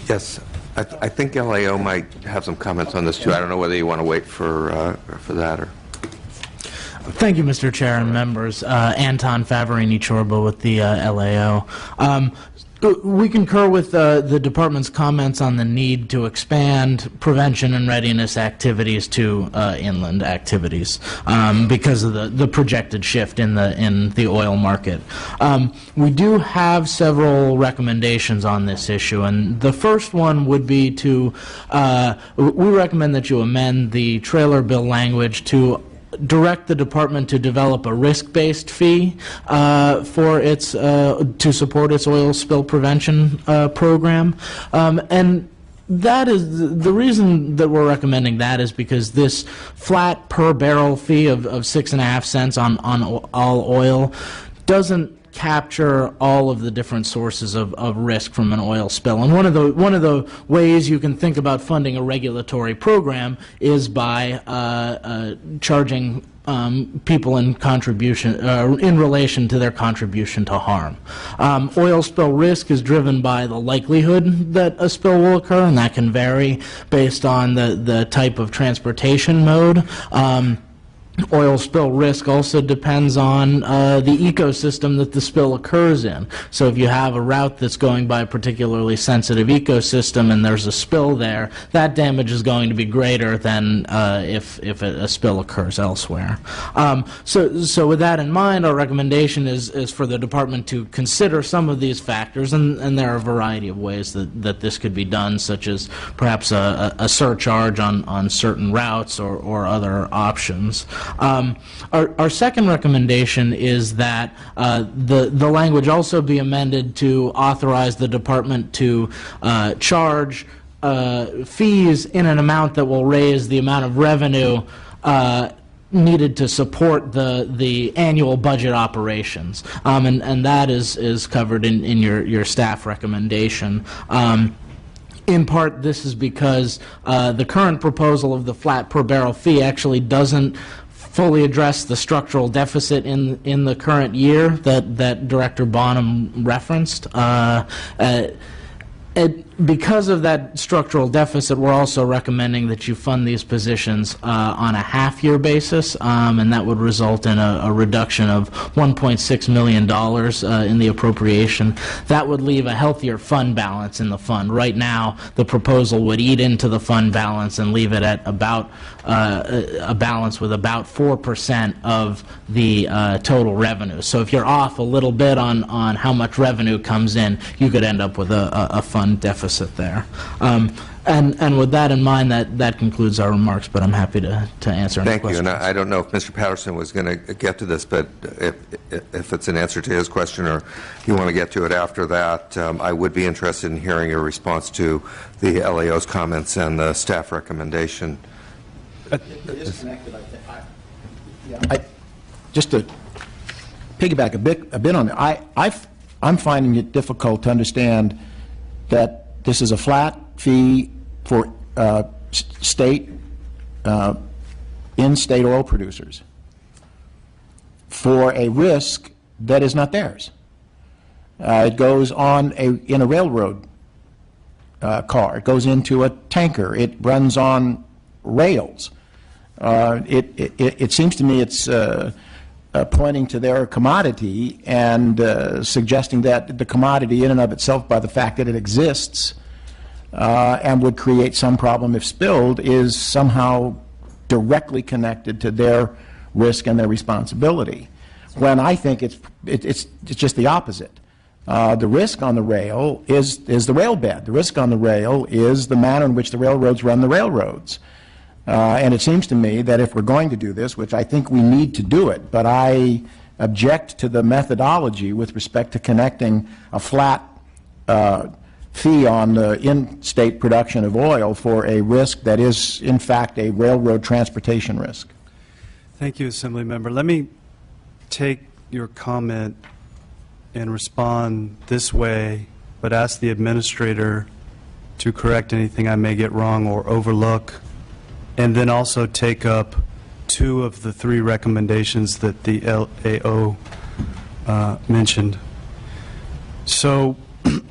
Yes, I think LAO might have some comments on this too. I don't know whether you want to wait for that or. Thank you, Mr. Chair and members. Anton Favarini-Chorba with the LAO. We concur with the department's comments on the need to expand prevention and readiness activities to inland activities because of the projected shift in the oil market. We do have several recommendations on this issue, and the first one would be to we recommend that you amend the trailer bill language to direct the department to develop a risk-based fee for its to support its oil spill prevention program, and that is the reason that we're recommending that is because this flat per barrel fee of 6.5 cents on all oil doesn't capture all of the different sources of risk from an oil spill. And one of the ways you can think about funding a regulatory program is by charging people in contribution in relation to their contribution to harm. Oil spill risk is driven by the likelihood that a spill will occur, and that can vary based on the type of transportation mode. Oil spill risk also depends on the ecosystem that the spill occurs in. So if you have a route that's going by a particularly sensitive ecosystem and there's a spill there, that damage is going to be greater than if a spill occurs elsewhere. So with that in mind, our recommendation is for the department to consider some of these factors, and there are a variety of ways that this could be done, such as perhaps a surcharge on certain routes or other options. Our second recommendation is that the language also be amended to authorize the department to charge fees in an amount that will raise the amount of revenue needed to support the annual budget operations, and that is covered in your staff recommendation. In part, this is because the current proposal of the flat per barrel fee actually doesn't fully address the structural deficit in the current year that Director Bonham referenced. Because of that structural deficit, we're also recommending that you fund these positions on a half-year basis, and that would result in a reduction of $1.6 million in the appropriation. That would leave a healthier fund balance in the fund. Right now, the proposal would eat into the fund balance and leave it at about a balance with about 4% of the total revenue. So if you're off a little bit on how much revenue comes in, you could end up with a fund deficit there. And with that in mind, that concludes our remarks, but I'm happy to answer any questions. Thank you. And I don't know if Mr. Patterson was going to get to this, but if it's an answer to his question or you want to get to it after that, I would be interested in hearing your response to the LAO's comments and the staff recommendation. It is connected, I think. Just to piggyback a bit on it, I'm finding it difficult to understand that this is a flat fee for state, in-state oil producers for a risk that is not theirs. It goes on in a railroad car. It goes into a tanker. It runs on rails. It seems to me it's pointing to their commodity and suggesting that the commodity in and of itself, by the fact that it exists and would create some problem if spilled, is somehow directly connected to their risk and their responsibility, when I think it's just the opposite. The risk on the rail is the rail bed. The risk on the rail is the manner in which the railroads run the railroads. And it seems to me that if we're going to do this, which I think we need to do it, but I object to the methodology with respect to connecting a flat fee on the in-state production of oil for a risk that is, in fact, a railroad transportation risk. Thank you, Assembly Member. Let me take your comment and respond this way, but ask the Administrator to correct anything I may get wrong or overlook, and then also take up 2 of the 3 recommendations that the LAO mentioned. So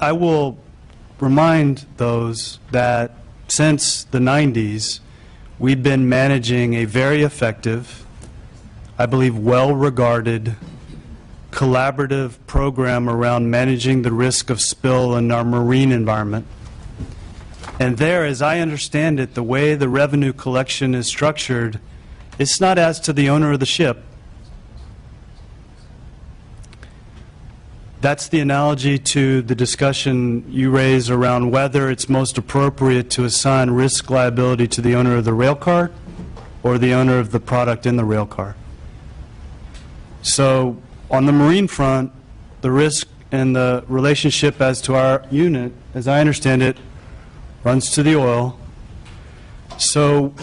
I will remind those that since the 90s, we've been managing a very effective, I believe well-regarded, collaborative program around managing the risk of spill in our marine environment. And there, as I understand it, the way the revenue collection is structured, it's not as to the owner of the ship. That's the analogy to the discussion you raise around whether it's most appropriate to assign risk liability to the owner of the rail car or the owner of the product in the rail car. So on the marine front, the risk and the relationship as to our unit, as I understand it, runs to the oil. So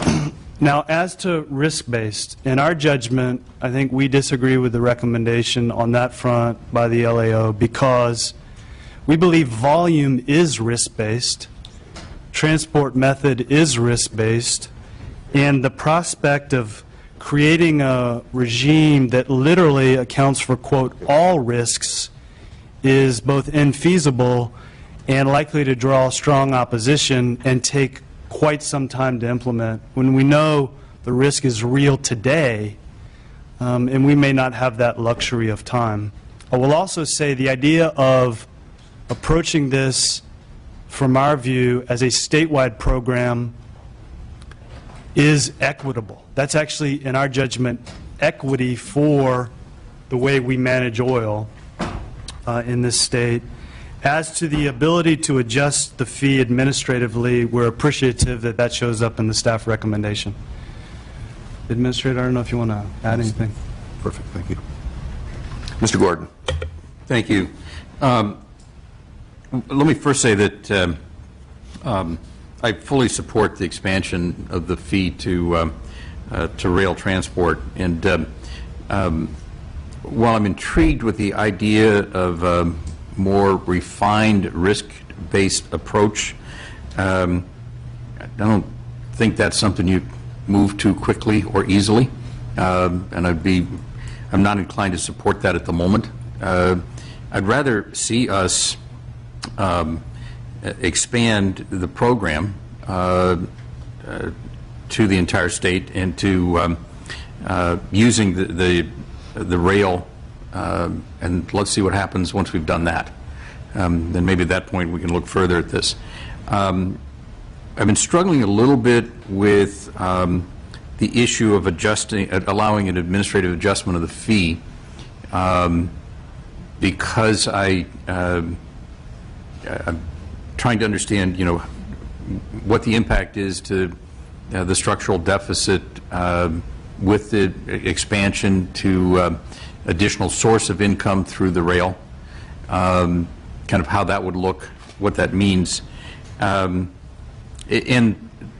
now as to risk-based, in our judgment, I think we disagree with the recommendation on that front by the LAO because we believe volume is risk-based, transport method is risk-based, and the prospect of creating a regime that literally accounts for, quote, all risks is both infeasible and likely to draw strong opposition and take quite some time to implement when we know the risk is real today, and we may not have that luxury of time. I will also say the idea of approaching this, from our view, as a statewide program is equitable. That's actually, in our judgment, equity for the way we manage oil in this state. As to the ability to adjust the fee administratively, we're appreciative that that shows up in the staff recommendation. Administrator, I don't know if you want to add anything. Perfect, thank you. Mr. Gordon. Thank you. Let me first say that I fully support the expansion of the fee to rail transport. And while I'm intrigued with the idea of more refined risk-based approach, I don't think that's something you move too quickly or easily, and I'm not inclined to support that at the moment. I'd rather see us expand the program to the entire state and to using the rail, and let's see what happens once we've done that. Then maybe at that point we can look further at this. I've been struggling a little bit with the issue of allowing an administrative adjustment of the fee, because I'm trying to understand, what the impact is to the structural deficit with the expansion to additional source of income through the rail, kind of how that would look, what that means, and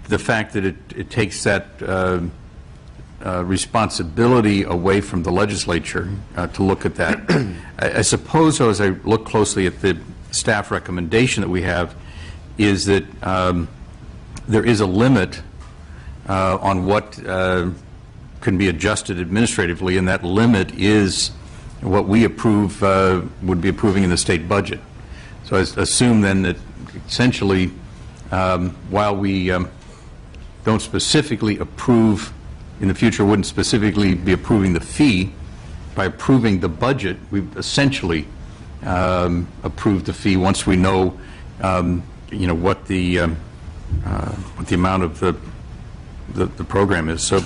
the fact that it takes that responsibility away from the legislature to look at that. I suppose, though, as I look closely at the staff recommendation that we have, is that there is a limit on what can be adjusted administratively, and that limit is what we approve, would be approving in the state budget. So I assume then that essentially, while we don't specifically approve, in the future wouldn't specifically be approving the fee, by approving the budget, we've essentially approved the fee once we know, what the amount of the program is. So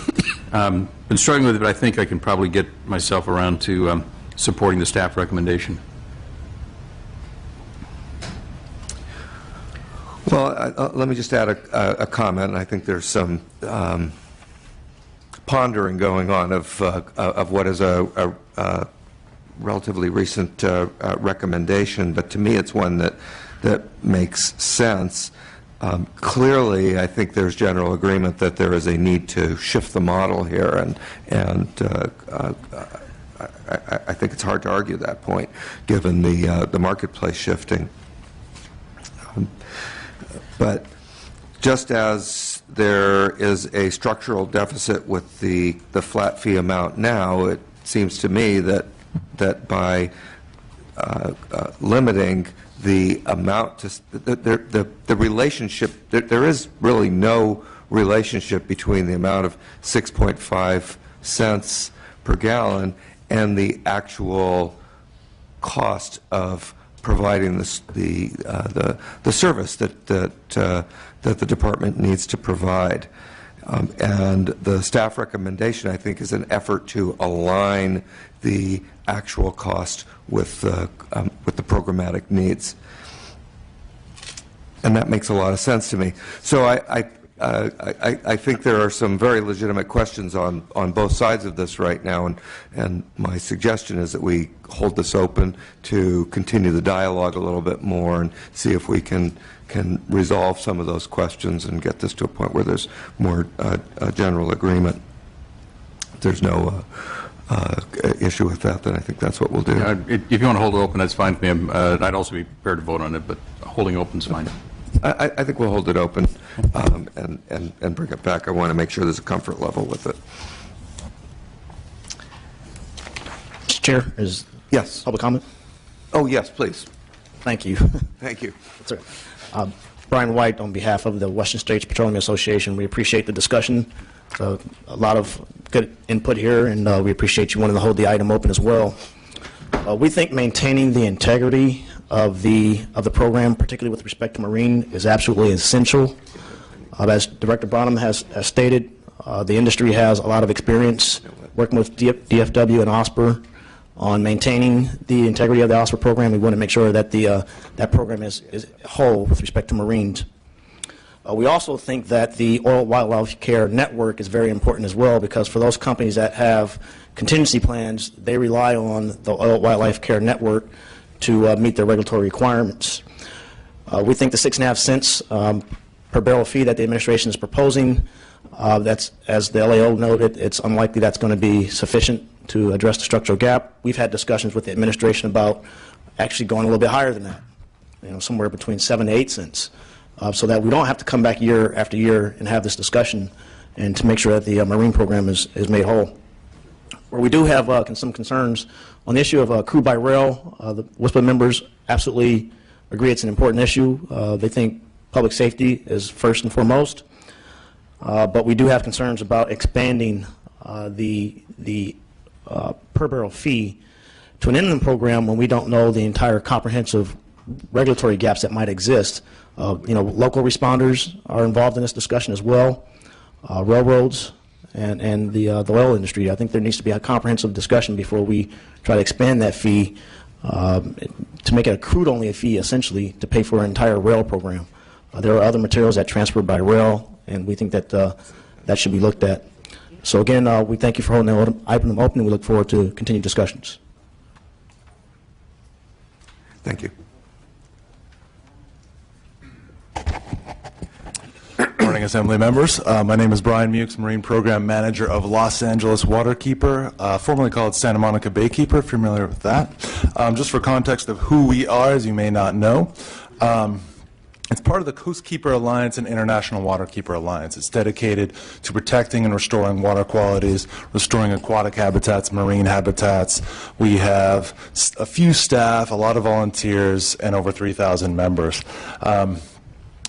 been struggling with it, but I think I can probably get myself around to supporting the staff recommendation. Well, let me just add a comment, and I think there's some pondering going on of what is a relatively recent recommendation, but to me it's one that makes sense. Clearly, I think there's general agreement that there is a need to shift the model here, and I think it's hard to argue that point, given the marketplace shifting. But just as there is a structural deficit with the flat fee amount now, it seems to me that by limiting the amount to the relationship. There is really no relationship between the amount of 6.5 cents per gallon and the actual cost of providing the service that the department needs to provide. And the staff recommendation, I think, is an effort to align the actual cost with the programmatic needs. And that makes a lot of sense to me. So I think there are some very legitimate questions on both sides of this right now, and my suggestion is that we hold this open to continue the dialogue a little bit more and see if we can resolve some of those questions and get this to a point where there's more general agreement. If there's no issue with that, then I think that's what we'll do. If you want to hold it open, that's fine with me. I'd also be prepared to vote on it, but holding open is fine. I think we'll hold it open and bring it back. I want to make sure there's a comfort level with it. Mr. Chair, is Yes. public comment? Oh, yes, please. Thank you. Thank you. That's all right. Brian White, on behalf of the Western States Petroleum Association, we appreciate the discussion. A lot of good input here, and we appreciate you wanting to hold the item open as well. We think maintaining the integrity of the program, particularly with respect to marine, is absolutely essential. As Director Bonham has stated, the industry has a lot of experience working with DFW and OSPR on maintaining the integrity of the OSPR program. We want to make sure that that program is whole with respect to Marines. We also think that the Oil Wildlife Care Network is very important as well, because for those companies that have contingency plans, they rely on the Oil Wildlife Care Network to meet their regulatory requirements. We think the 6.5 cents per barrel fee that the administration is proposing, that's, as the LAO noted, it's unlikely that's going to be sufficient to address the structural gap. We've had discussions with the administration about actually going a little bit higher than that, somewhere between 7 to 8 cents, so that we don't have to come back year after year and have this discussion, and to make sure that the marine program is made whole. Where we do have some concerns on the issue of crude by rail, the WSPA members absolutely agree it's an important issue. They think public safety is first and foremost, but we do have concerns about expanding the per barrel fee to an inland program when we don't know the entire comprehensive regulatory gaps that might exist. Local responders are involved in this discussion as well, railroads, and the oil industry. I think there needs to be a comprehensive discussion before we try to expand that fee to make it a crude-only fee, essentially, to pay for an entire rail program. There are other materials that transfer by rail, and we think that that should be looked at. So again, we thank you for holding the item open, and we look forward to continued discussions. Thank you. Morning, Assembly members. My name is Brian Mukes, Marine Program Manager of Los Angeles Waterkeeper, formerly called Santa Monica Baykeeper, if you're familiar with that. Just for context of who we are, as you may not know, it's part of the Coastkeeper Alliance and International Waterkeeper Alliance. It's dedicated to protecting and restoring water qualities, restoring aquatic habitats, marine habitats. We have a few staff, a lot of volunteers, and over 3,000 members.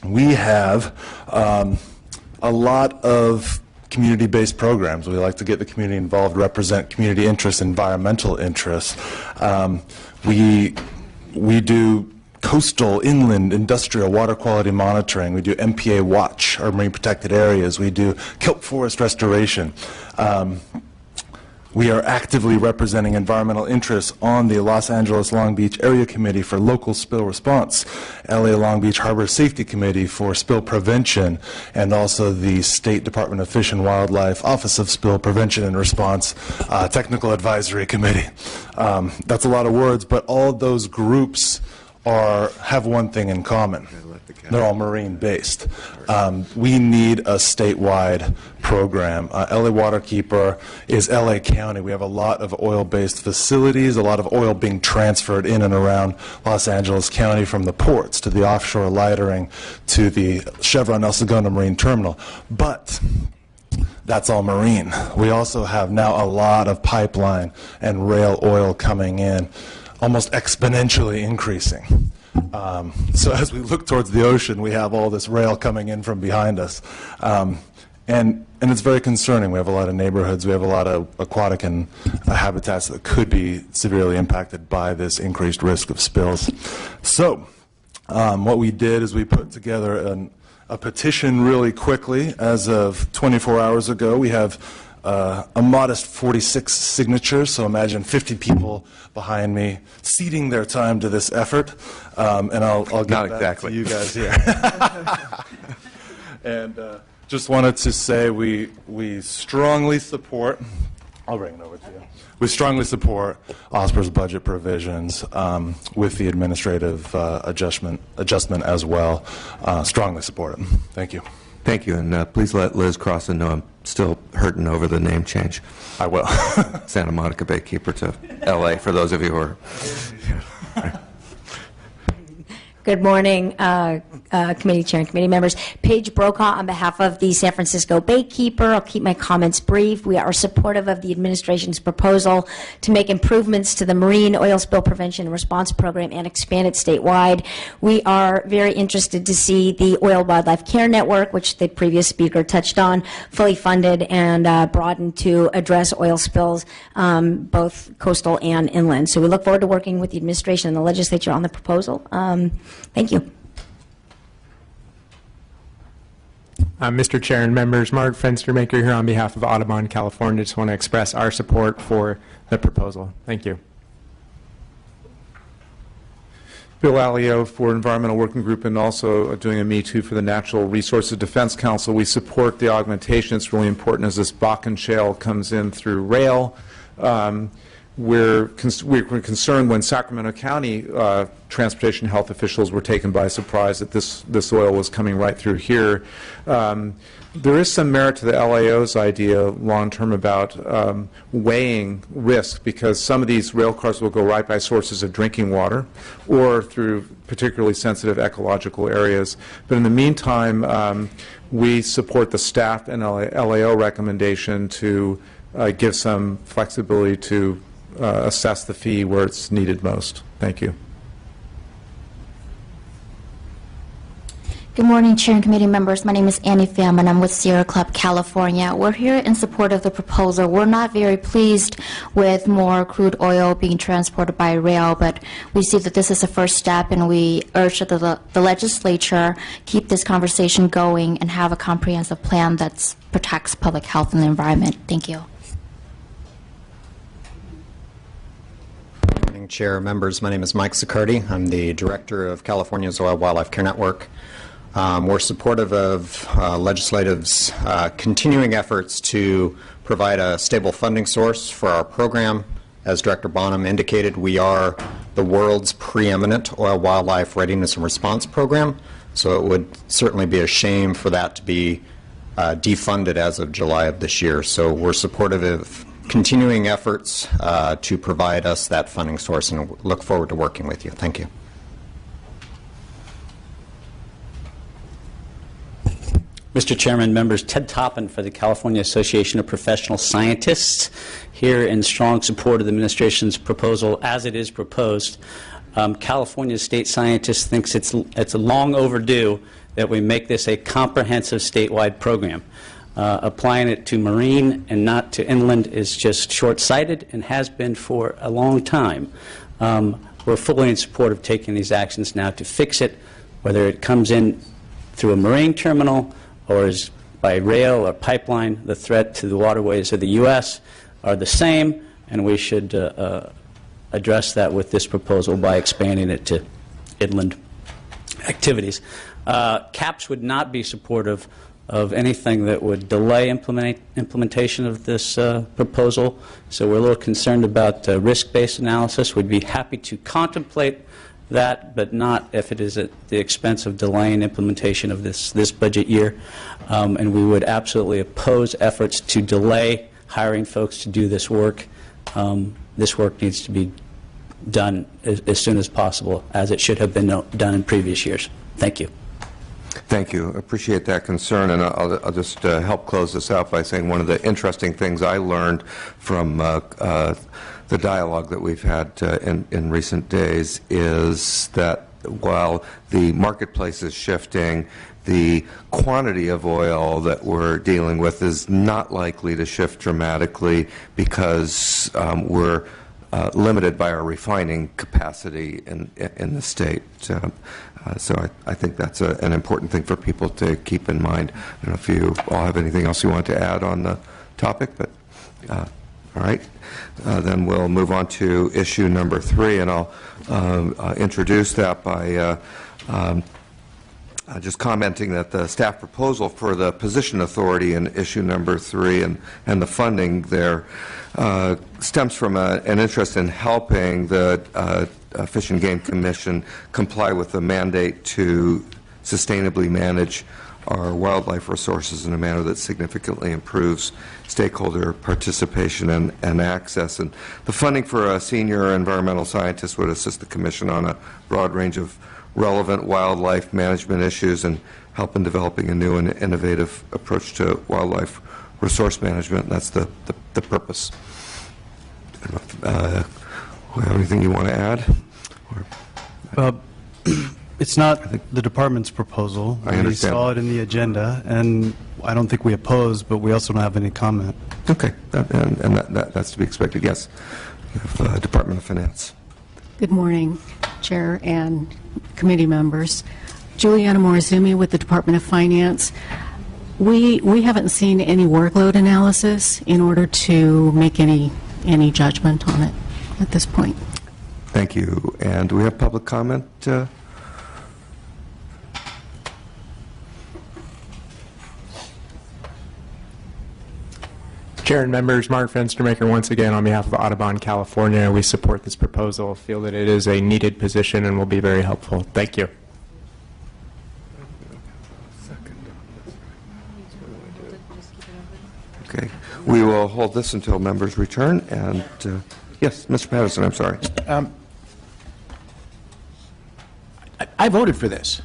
We have a lot of community-based programs. We like to get the community involved, represent community interests, environmental interests. We do coastal, inland, industrial water quality monitoring. We do MPA Watch, our marine protected areas. We do kelp forest restoration. We are actively representing environmental interests on the Los Angeles Long Beach Area Committee for Local Spill Response, LA Long Beach Harbor Safety Committee for Spill Prevention, and also the State Department of Fish and Wildlife Office of Spill Prevention and Response Technical Advisory Committee. That's a lot of words, but all of those groups have one thing in common. They're all marine-based. We need a statewide program. LA Waterkeeper is LA County. We have a lot of oil-based facilities, a lot of oil being transferred in and around Los Angeles County, from the ports to the offshore lightering to the Chevron El Segundo Marine Terminal. But that's all marine. We also have now a lot of pipeline and rail oil coming in, almost exponentially increasing. So as we look towards the ocean, we have all this rail coming in from behind us. And it's very concerning. We have a lot of neighborhoods, we have a lot of aquatic and habitats that could be severely impacted by this increased risk of spills. So what we did is we put together a petition really quickly. As of 24 hours ago, we have a modest 46 signatures, so imagine 50 people behind me ceding their time to this effort, and I'll get Not back exactly. to you guys here. And just wanted to say we strongly support, I'll bring it over to you. We strongly support OSPR's budget provisions with the administrative adjustment as well. Strongly support it. Thank you. Thank you, and please let Liz Crossan know I'm still hurting over the name change. I will. Santa Monica Baykeeper to L.A., for those of you who are... Good morning, committee chair and committee members. Paige Brokaw on behalf of the San Francisco Baykeeper. I'll keep my comments brief. We are supportive of the administration's proposal to make improvements to the Marine Oil Spill Prevention and Response Program and expand it statewide. We are very interested to see the Oil Wildlife Care Network, which the previous speaker touched on, fully funded and broadened to address oil spills, both coastal and inland. So we look forward to working with the administration and the legislature on the proposal. Thank you. Mr. Chair and members, Mark Fenstermaker here on behalf of Audubon, California. Just want to express our support for the proposal. Thank you. Bill Alio for Environmental Working Group and also doing a Me Too for the Natural Resources Defense Council. We support the augmentation. It's really important as this Bakken shale comes in through rail. We're concerned when Sacramento County transportation health officials were taken by surprise that this oil was coming right through here. There is some merit to the LAO's idea long-term about weighing risk, because some of these rail cars will go right by sources of drinking water or through particularly sensitive ecological areas. But in the meantime, we support the staff and LAO recommendation to give some flexibility to assess the fee where it's needed most. Thank you. Good morning, Chair and committee members. My name is Annie Pham, and I'm with Sierra Club, California. We're here in support of the proposal. We're not very pleased with more crude oil being transported by rail, but we see that this is a first step, and we urge that the legislature keep this conversation going and have a comprehensive plan that protects public health and the environment. Thank you. Chair, members, my name is Mike Sicardi. I'm the director of California's Oil Wildlife Care Network. We're supportive of legislative's continuing efforts to provide a stable funding source for our program. As Director Bonham indicated, we are the world's preeminent oil wildlife readiness and response program, so it would certainly be a shame for that to be defunded as of July of this year. So we're supportive of continuing efforts to provide us that funding source, and look forward to working with you. Thank you. Mr. Chairman, members, Ted Toppin for the California Association of Professional Scientists, here in strong support of the administration's proposal as it is proposed. California state scientists thinks it's long overdue that we make this a comprehensive statewide program. Applying it to marine and not to inland is just short-sighted and has been for a long time. We're fully in support of taking these actions now to fix it, whether it comes in through a marine terminal or is by rail or pipeline. The threat to the waterways of the U.S. are the same, and we should address that with this proposal by expanding it to inland activities. CAPS would not be supportive of anything that would delay implementation of this proposal. So we're a little concerned about risk-based analysis. We'd be happy to contemplate that, but not if it is at the expense of delaying implementation of this budget year. And we would absolutely oppose efforts to delay hiring folks to do this work. This work needs to be done as soon as possible, as it should have been done in previous years. Thank you. Thank you. Appreciate that concern, and I'll just help close this out by saying one of the interesting things I learned from the dialogue that we've had in recent days is that while the marketplace is shifting, the quantity of oil that we're dealing with is not likely to shift dramatically because we're limited by our refining capacity in the state. So I think that's an important thing for people to keep in mind. I don't know if you all have anything else you want to add on the topic, but all right. Then we'll move on to issue number 3, and I'll introduce that by just commenting that the staff proposal for the position authority in issue number 3 and the funding there stems from an interest in helping the Fish and Game Commission comply with the mandate to sustainably manage our wildlife resources in a manner that significantly improves stakeholder participation and access. And the funding for a senior environmental scientist would assist the Commission on a broad range of relevant wildlife management issues and help in developing a new and innovative approach to wildlife resource management. That's the purpose. I don't know if you have anything you want to add? It's not the department's proposal. I understand. We saw it in the agenda, and I don't think we oppose, but we also don't have any comment. Okay, that's to be expected, yes. We have Department of Finance. Good morning, Chair and committee members. Juliana Morizumi with the Department of Finance. We haven't seen any workload analysis in order to make any judgment on it at this point. Thank you. And do we have public comment? Chair and members, Mark Fenstermaker once again on behalf of Audubon, California. We support this proposal, feel that it is a needed position and will be very helpful. Thank you. Okay. We will hold this until members return. And yes, Mr. Patterson, I'm sorry. I voted for this,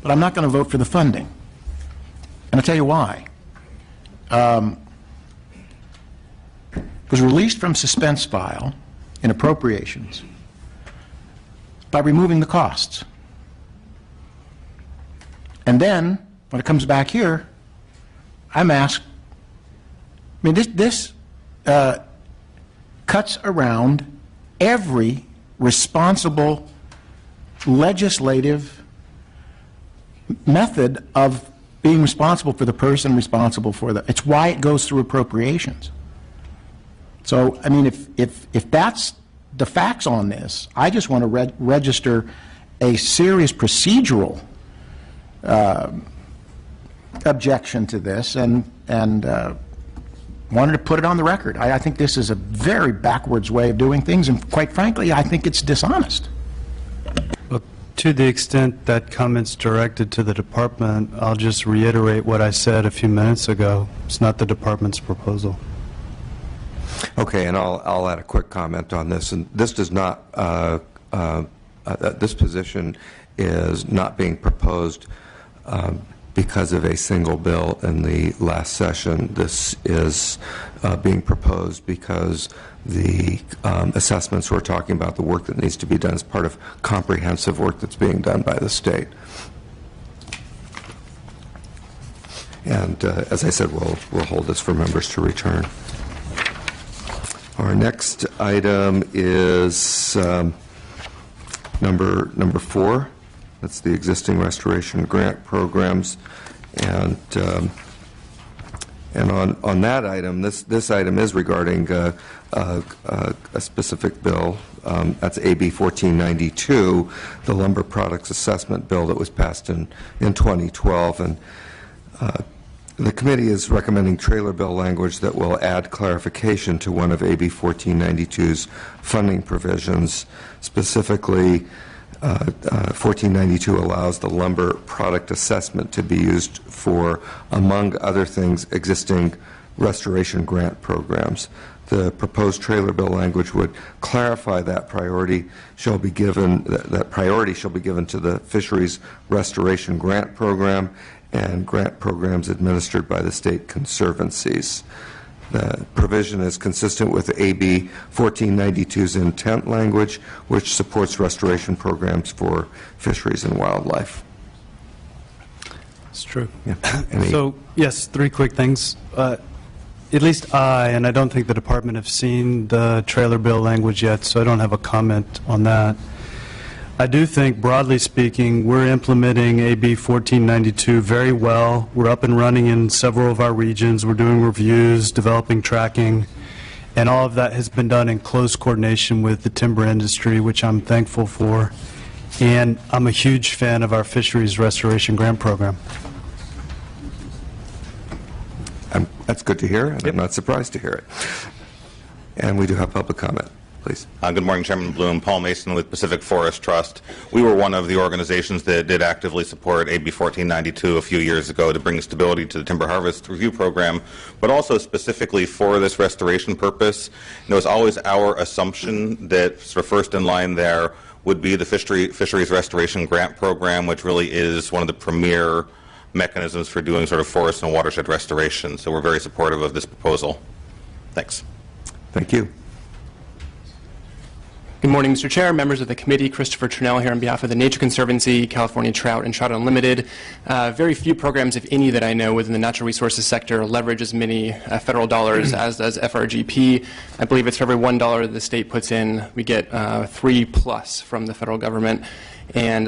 but I'm not going to vote for the funding. And I'll tell you why. It was released from suspense file in appropriations by removing the costs. And then, when it comes back here, I'm asked, I mean, this cuts around every responsible legislative method of being responsible for the person responsible for the. It's why it goes through appropriations. So, I mean, if that's the facts on this, I just want to register a serious procedural objection to this and wanted to put it on the record. I think this is a very backwards way of doing things, and quite frankly, I think it's dishonest. Well, to the extent that comment's directed to the department, I'll just reiterate what I said a few minutes ago. It's not the department's proposal. Okay, and I'll add a quick comment on this. And this does not, this position is not being proposed because of a single bill in the last session. This is being proposed because the assessments we're talking about, the work that needs to be done, is part of comprehensive work that's being done by the state. And as I said, we'll hold this for members to return. Our next item is number 4. That's the existing restoration grant programs, and on that item, this item is regarding a specific bill. That's AB 1492, the Lumber Products Assessment Bill that was passed in 2012, and the committee is recommending trailer bill language that will add clarification to one of AB 1492's funding provisions. Specifically, 1492 allows the lumber product assessment to be used for, among other things, existing restoration grant programs. The proposed trailer bill language would clarify that priority shall be given to the Fisheries Restoration Grant Program and grant programs administered by the state conservancies. The provision is consistent with AB 1492's intent language, which supports restoration programs for fisheries and wildlife. It's true. Yeah. Any- So, yes, three quick things. At least and I don't think the department have seen the trailer bill language yet, so I don't have a comment on that. I do think, broadly speaking, we're implementing AB 1492 very well. We're up and running in several of our regions. We're doing reviews, developing tracking, and all of that has been done in close coordination with the timber industry, which I'm thankful for. And I'm a huge fan of our Fisheries Restoration Grant Program. That's good to hear, and I'm not surprised to hear it. And we do have public comment, please. Good morning, Chairman Bloom. Paul Mason with Pacific Forest Trust. We were one of the organizations that did actively support AB 1492 a few years ago to bring stability to the Timber Harvest Review Program, but also specifically for this restoration purpose. And it was always our assumption that sort of first in line there would be the Fisheries Restoration Grant Program, which really is one of the premier mechanisms for doing sort of forest and watershed restoration. So we're very supportive of this proposal. Thanks. Thank you. Good morning, Mr. Chair, members of the committee. Christopher Trinnell here on behalf of the Nature Conservancy, California Trout, and Trout Unlimited. Very few programs, if any, that I know within the natural resources sector leverage as many federal dollars as does FRGP. I believe it's for every $1 that the state puts in, we get 3+ from the federal government. And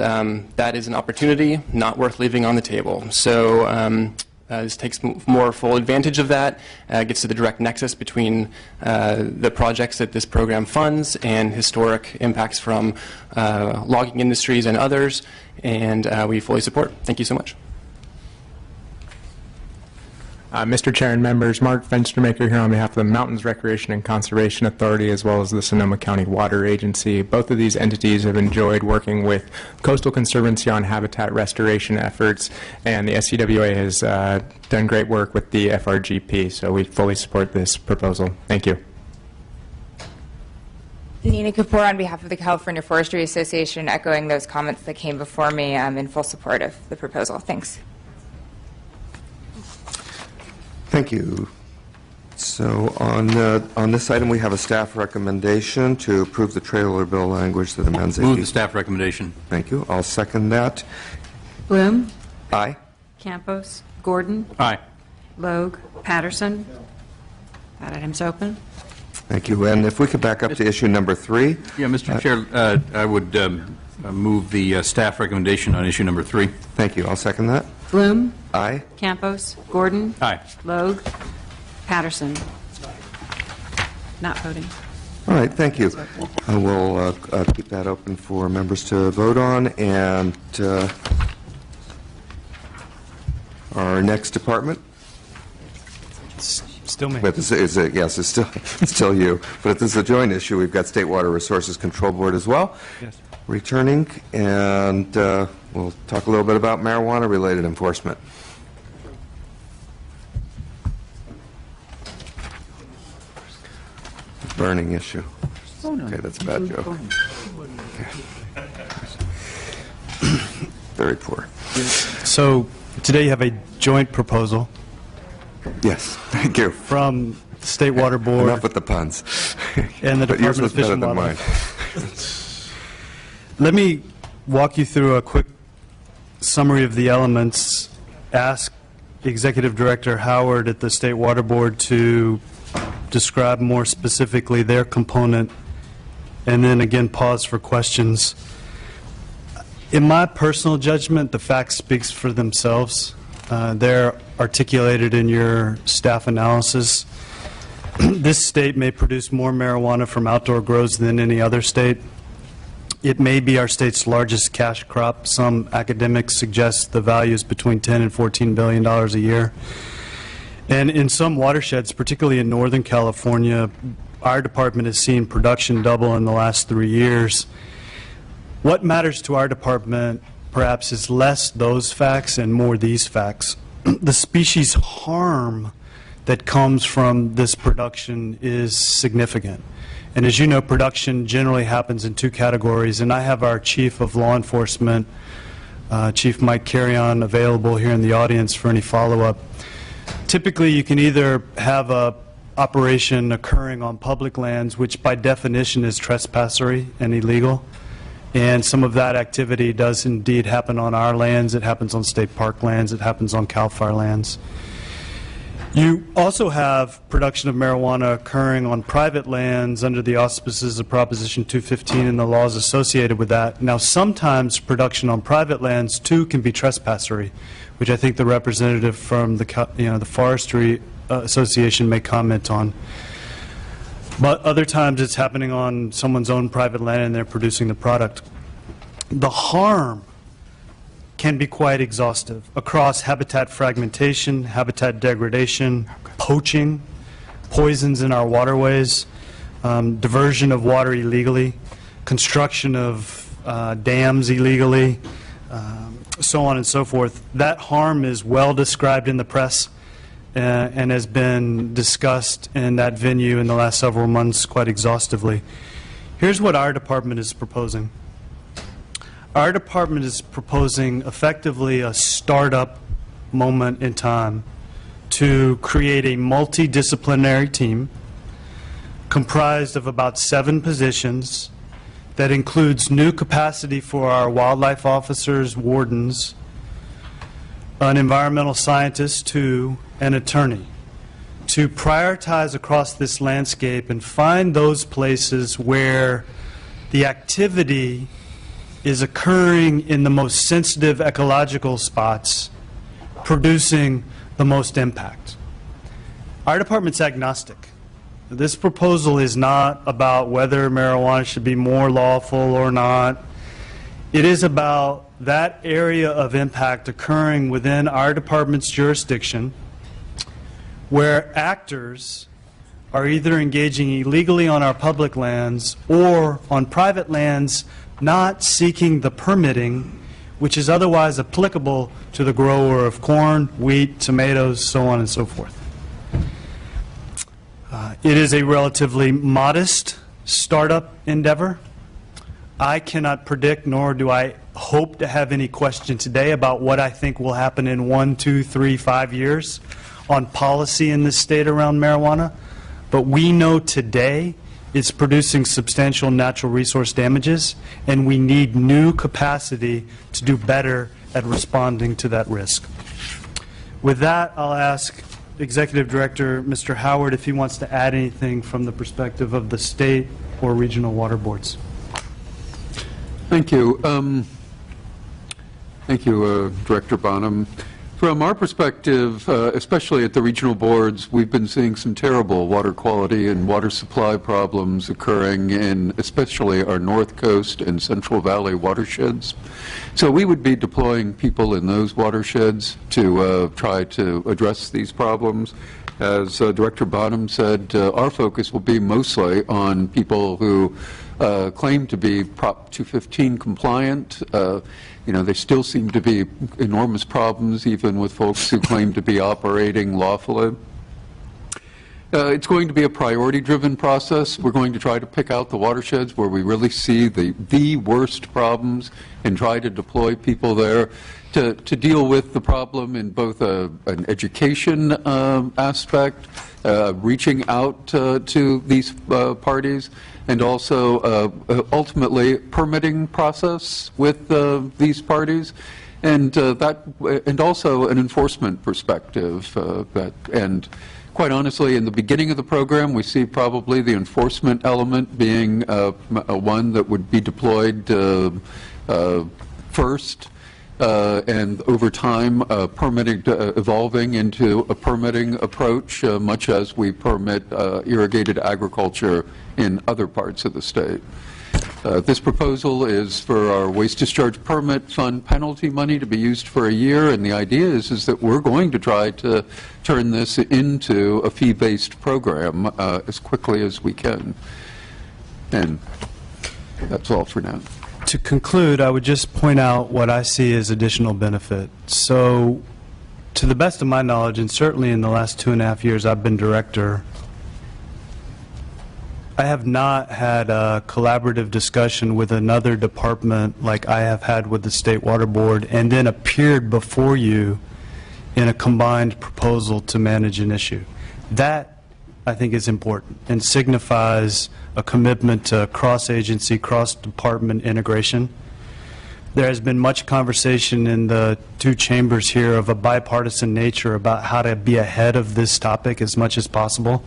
that is an opportunity not worth leaving on the table. So this takes more full advantage of that, gets to the direct nexus between the projects that this program funds and historic impacts from logging industries and others, and we fully support. Thank you so much. Mr. Chair and members, Mark Fenstermaker here on behalf of the Mountains Recreation and Conservation Authority as well as the Sonoma County Water Agency. Both of these entities have enjoyed working with Coastal Conservancy on habitat restoration efforts, and the SCWA has done great work with the FRGP, so we fully support this proposal. Thank you. Nina Kapoor on behalf of the California Forestry Association, echoing those comments that came before me. I'm in full support of the proposal. Thanks. Thank you. So on this item, we have a staff recommendation to approve the trailer bill language that amends Move the staff recommendation. Thank you. I'll second that. Bloom. Aye. Campos. Gordon. Aye. Logue. Patterson. That item's open. Thank you. And if we could back up to issue number 3. Yeah, Mr. Chair, I would move the staff recommendation on issue number 3. Thank you. I'll second that. Bloom. Aye. Campos. Gordon. Aye. Logue. Patterson. Not voting. All right, thank you. I will keep that open for members to vote on. And our next department? Still me. But yes, it's still you. But this is a joint issue. We've got State Water Resources Control Board as well. Yes. Returning, and we'll talk a little bit about marijuana-related enforcement. Burning issue. Okay, that's a bad joke. Okay. Very poor. So today you have a joint proposal. Yes, thank you. From the State Water Board. Enough with the puns. And the But yours Department of was Fish better and than mine. Wildlife. Let me walk you through a quick summary of the elements. Ask Executive Director Howard at the State Water Board to describe more specifically their component, and then again pause for questions. In my personal judgment, the facts speak for themselves. They're articulated in your staff analysis. This state may produce more marijuana from outdoor grows than any other state. It may be our state's largest cash crop. Some academics suggest the value is between $10 and $14 billion a year. And in some watersheds, particularly in Northern California, our department has seen production double in the last 3 years. What matters to our department, perhaps, is less those facts and more these facts. The species harm that comes from this production is significant. And as you know, production generally happens in 2 categories, and I have our Chief of Law Enforcement, Chief Mike Carrion, available here in the audience for any follow-up. Typically, you can either have a operation occurring on public lands, which by definition is trespassery and illegal. And some of that activity does indeed happen on our lands. It happens on state park lands. It happens on CAL FIRE lands. You also have production of marijuana occurring on private lands under the auspices of Proposition 215 and the laws associated with that. Now, sometimes production on private lands, too, can be trespassery, which I think the representative from the Forestry Association may comment on. But other times it's happening on someone's own private land and they're producing the product. The harm can be quite exhaustive across habitat fragmentation, habitat degradation, poaching, poisons in our waterways, diversion of water illegally, construction of dams illegally, so on and so forth. That harm is well described in the press and has been discussed in that venue in the last several months quite exhaustively. Here's what our department is proposing. Our department is proposing effectively a startup moment in time to create a multidisciplinary team comprised of about 7 positions that includes new capacity for our wildlife officers, wardens, an environmental scientist, too, an attorney, to prioritize across this landscape and find those places where the activity is occurring in the most sensitive ecological spots, producing the most impact. Our department's agnostic. This proposal is not about whether marijuana should be more lawful or not. It is about that area of impact occurring within our department's jurisdiction where actors are either engaging illegally on our public lands or on private lands not seeking the permitting which is otherwise applicable to the grower of corn, wheat, tomatoes, so on and so forth. It is a relatively modest startup endeavor. I cannot predict, nor do I hope to have any question today about what I think will happen in 1, 2, 3, 5 years on policy in this state around marijuana. But we know today it's producing substantial natural resource damages, and we need new capacity to do better at responding to that risk. With that, I'll ask Executive Director Mr. Howard if he wants to add anything from the perspective of the state or regional water boards. Thank you. Thank you, Director Bonham. From our perspective, especially at the regional boards, we've been seeing some terrible water quality and water supply problems occurring in especially our North Coast and Central Valley watersheds. So we would be deploying people in those watersheds to try to address these problems. As Director Bonham said, our focus will be mostly on people who claim to be Prop 215 compliant. There still seem to be enormous problems even with folks who claim to be operating lawfully. It's going to be a priority-driven process. We're going to try to pick out the watersheds where we really see the worst problems and try to deploy people there to deal with the problem in both an education aspect, reaching out to these parties, and also ultimately permitting process with these parties, and also an enforcement perspective. And quite honestly, in the beginning of the program, we see probably the enforcement element being one that would be deployed first. And over time, permitting evolving into a permitting approach, much as we permit irrigated agriculture in other parts of the state. This proposal is for our waste discharge permit fund penalty money to be used for a year, and the idea is that we're going to try to turn this into a fee-based program as quickly as we can. And that's all for now. To conclude, I would just point out what I see as additional benefit. So, to the best of my knowledge, and certainly in the last 2.5 years I've been director, I have not had a collaborative discussion with another department like I have had with the State Water Board and then appeared before you in a combined proposal to manage an issue. That I think is important and signifies a commitment to cross-agency, cross-department integration. There has been much conversation in the two chambers here of a bipartisan nature about how to be ahead of this topic as much as possible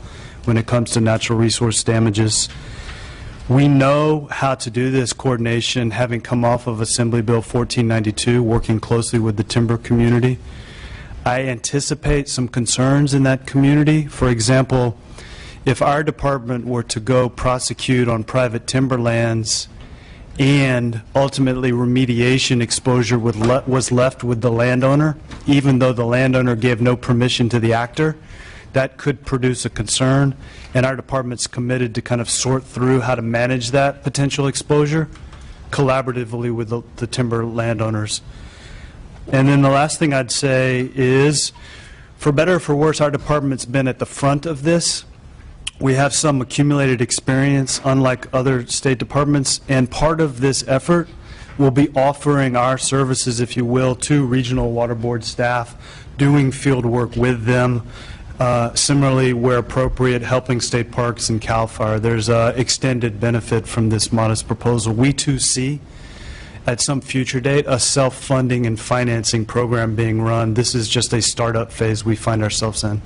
when it comes to natural resource damages. We know how to do this coordination, having come off of Assembly Bill 1492, working closely with the timber community. I anticipate some concerns in that community. For example, if our department were to go prosecute on private timberlands and ultimately remediation exposure was left with the landowner, even though the landowner gave no permission to the actor, that could produce a concern, and our department's committed to kind of sort through how to manage that potential exposure collaboratively with the timber landowners. And then the last thing I'd say is, for better or for worse, our department's been at the front of this. We have some accumulated experience, unlike other state departments, and part of this effort will be offering our services, if you will, to regional water board staff, doing field work with them, similarly, where appropriate, helping state parks and CAL FIRE. There's extended benefit from this modest proposal. We too see, at some future date, a self-funding and financing program being run. This is just a startup phase we find ourselves in.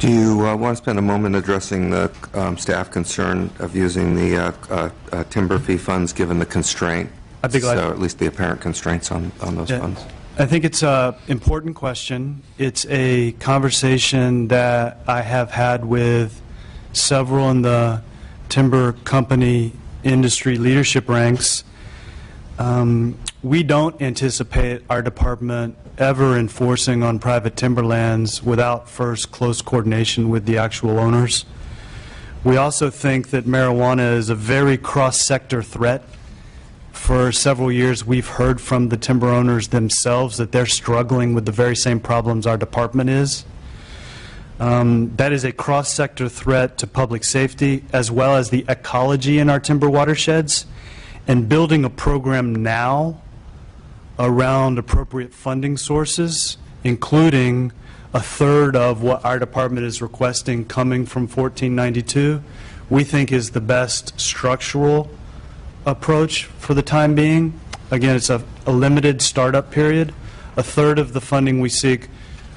Do you want to spend a moment addressing the staff concern of using the timber fee funds given the constraint? I'd be glad to. So at least the apparent constraints on those funds. I think it's an important question. It's a conversation that I have had with several in the timber company industry leadership ranks. We don't anticipate our department ever enforcing on private timberlands without first close coordination with the actual owners. We also think that marijuana is a very cross-sector threat. For several years, we've heard from the timber owners themselves that they're struggling with the very same problems our department is. That is a cross-sector threat to public safety as well as the ecology in our timber watersheds. And building a program now around appropriate funding sources, including a third of what our department is requesting coming from 1492, we think is the best structural approach for the time being. Again, it's a limited startup period. A third of the funding we seek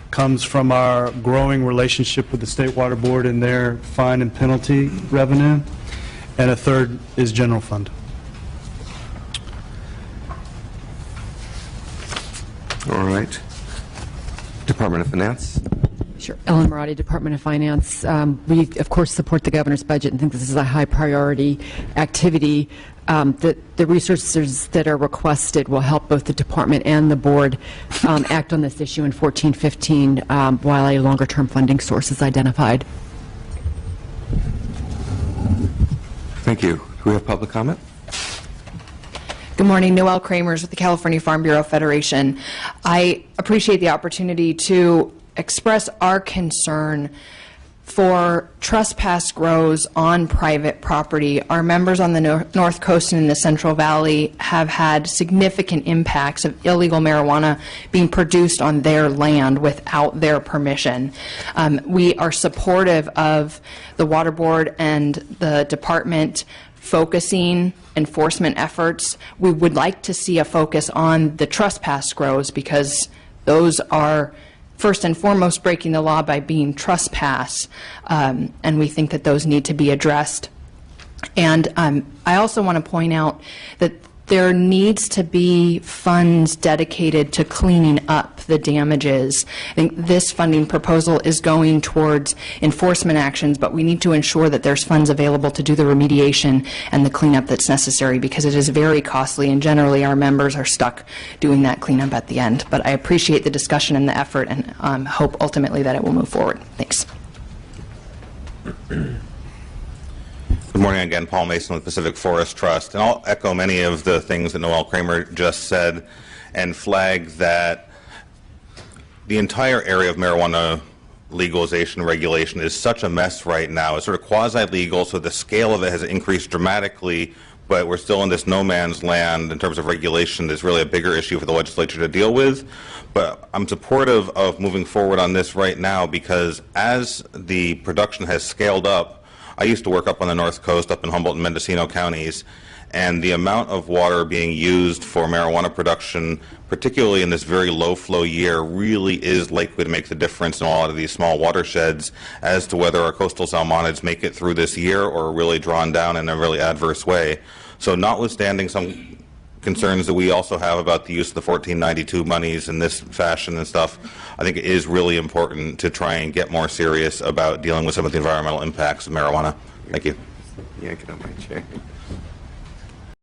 comes from our growing relationship with the State Water Board and their fine and penalty revenue, and a third is general fund. All right. Department of Finance. Sure. Ellen Marotti, Department of Finance. We, of course, support the governor's budget and think this is a high priority activity. The resources that are requested will help both the department and the board act on this issue in 14-15 while a longer-term funding source is identified. Thank you. Do we have public comment? Good morning, Noelle Kramers with the California Farm Bureau Federation. I appreciate the opportunity to express our concern for trespass grows on private property. Our members on the North Coast and in the Central Valley have had significant impacts of illegal marijuana being produced on their land without their permission. We are supportive of the Water Board and the department focusing enforcement efforts. We would like to see a focus on the trespass grows because those are first and foremost breaking the law by being trespass, and we think that those need to be addressed. And I also want to point out that there needs to be funds dedicated to cleaning up the damages. I think this funding proposal is going towards enforcement actions, but we need to ensure that there's funds available to do the remediation and the cleanup that's necessary, because it is very costly, and generally our members are stuck doing that cleanup at the end. But I appreciate the discussion and the effort, and hope ultimately that it will move forward. Thanks. Good morning again, Paul Mason with Pacific Forest Trust, and I'll echo many of the things that Noelle Kramer just said and flag that the entire area of marijuana legalization regulation is such a mess right now. It's sort of quasi-legal, so the scale of it has increased dramatically, but we're still in this no man's land in terms of regulation. That's really a bigger issue for the legislature to deal with. But I'm supportive of moving forward on this right now because as the production has scaled up, I used to work up on the North Coast, up in Humboldt and Mendocino counties, and the amount of water being used for marijuana production, particularly in this very low flow year, really is likely to make the difference in a lot of these small watersheds as to whether our coastal salmonids make it through this year or are really drawn down in a really adverse way. So notwithstanding some concerns that we also have about the use of the 1492 monies in this fashion and stuff, I think it is really important to try and get more serious about dealing with some of the environmental impacts of marijuana. Thank you. Yanking on my chair.